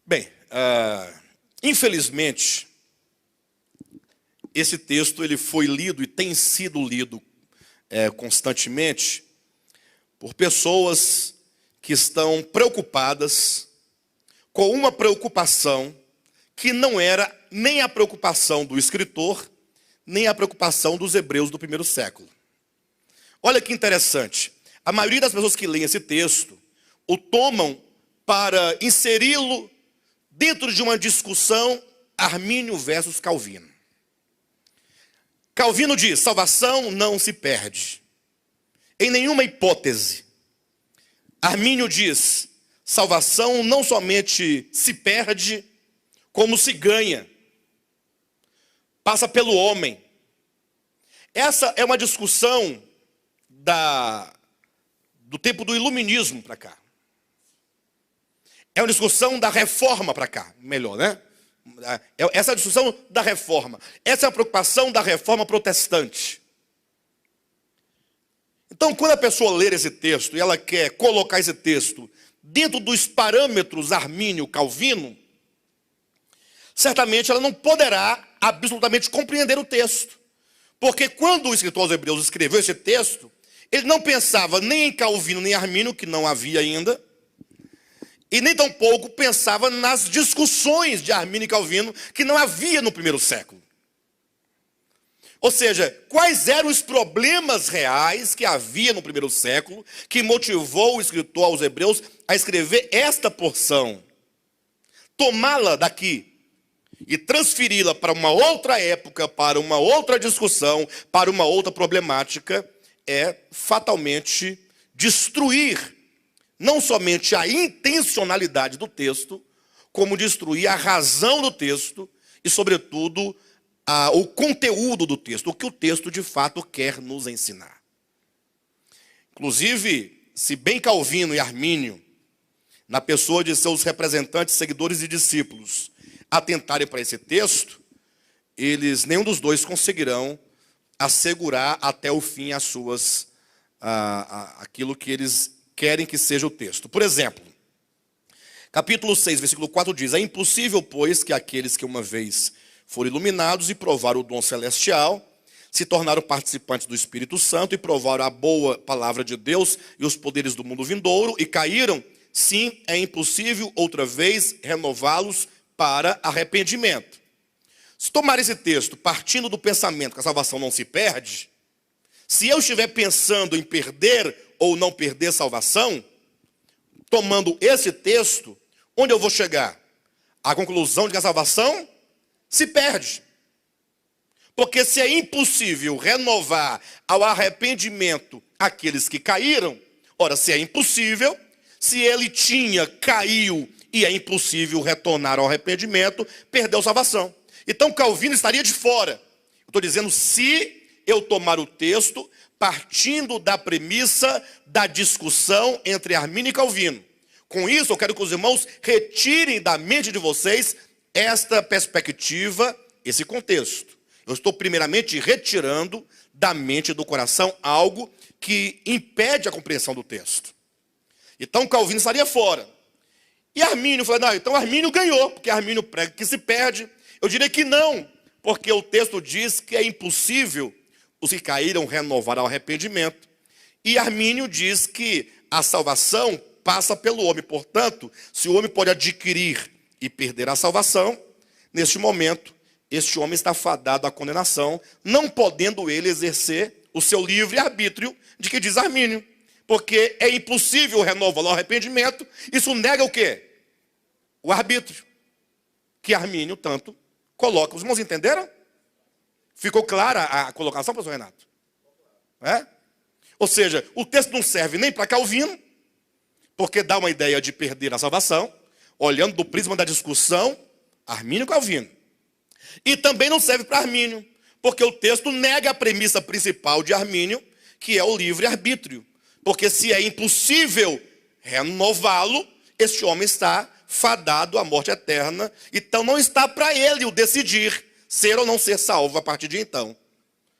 Bem, infelizmente, esse texto ele foi lido e tem sido lido constantemente por pessoas que estão preocupadas com uma preocupação que não era nem a preocupação do escritor, nem a preocupação dos hebreus do primeiro século. Olha que interessante. A maioria das pessoas que leem esse texto o tomam para inseri-lo dentro de uma discussão Armínio versus Calvino. Calvino diz: salvação não se perde, em nenhuma hipótese. Armínio diz: salvação não somente se perde, como se ganha. Passa pelo homem. Essa é uma discussão do tempo do iluminismo para cá. É uma discussão da reforma para cá, melhor, né? Essa é a discussão da reforma. Essa é a preocupação da reforma protestante. Então, quando a pessoa ler esse texto e ela quer colocar esse texto dentro dos parâmetros armínio-calvino, certamente ela não poderá absolutamente compreender o texto. Porque quando o escritor aos Hebreus escreveu esse texto, ele não pensava nem em Calvino nem Armínio, que não havia ainda, e nem tampouco pensava nas discussões de Armínio e Calvino, que não havia no primeiro século. Ou seja, quais eram os problemas reais que havia no primeiro século, que motivou o escritor aos Hebreus a escrever esta porção? Tomá-la daqui e transferi-la para uma outra época, para uma outra discussão, para uma outra problemática, é fatalmente destruir não somente a intencionalidade do texto, como destruir a razão do texto e, sobretudo, o conteúdo do texto, o que o texto de fato quer nos ensinar. Inclusive, se bem Calvino e Armínio, na pessoa de seus representantes, seguidores e discípulos, atentarem para esse texto, nenhum dos dois conseguirão assegurar até o fim aquilo que eles querem que seja o texto. Por exemplo, capítulo 6, versículo 4 diz: é impossível, pois, que aqueles que uma vez foram iluminados e provaram o dom celestial, se tornaram participantes do Espírito Santo e provaram a boa palavra de Deus e os poderes do mundo vindouro e caíram, sim, é impossível outra vez renová-los para arrependimento. Se tomar esse texto partindo do pensamento que a salvação não se perde, se eu estiver pensando em perder ou não perder salvação, tomando esse texto, onde eu vou chegar? À conclusão de que a salvação se perde. Porque se é impossível renovar ao arrependimento aqueles que caíram, ora, se é impossível, se ele caiu e é impossível retornar ao arrependimento, perdeu salvação. Então Calvino estaria de fora. Eu estou dizendo, se eu tomar o texto partindo da premissa da discussão entre Armínio e Calvino. Com isso, eu quero que os irmãos retirem da mente de vocês esta perspectiva, esse contexto. Eu estou primeiramente retirando da mente e do coração algo que impede a compreensão do texto. Então Calvino estaria fora. E Armínio falou: não, então Armínio ganhou, porque Armínio prega que se perde. Eu diria que não, porque o texto diz que é impossível os que caíram renovar ao arrependimento. E Armínio diz que a salvação passa pelo homem. Portanto, se o homem pode adquirir e perder a salvação, neste momento, este homem está fadado à condenação, não podendo ele exercer o seu livre-arbítrio, de que diz Armínio. Porque é impossível renovar o arrependimento. Isso nega o quê? O arbítrio. Que Armínio tanto coloca. Os irmãos entenderam? Ficou clara a colocação, pastor Renato? É? Ou seja, o texto não serve nem para Calvino, porque dá uma ideia de perder a salvação, olhando do prisma da discussão, Armínio e Calvino. E também não serve para Armínio, porque o texto nega a premissa principal de Armínio, que é o livre-arbítrio. Porque se é impossível renová-lo, este homem está fadado à morte eterna, então não está para ele o decidir ser ou não ser salvo a partir de então.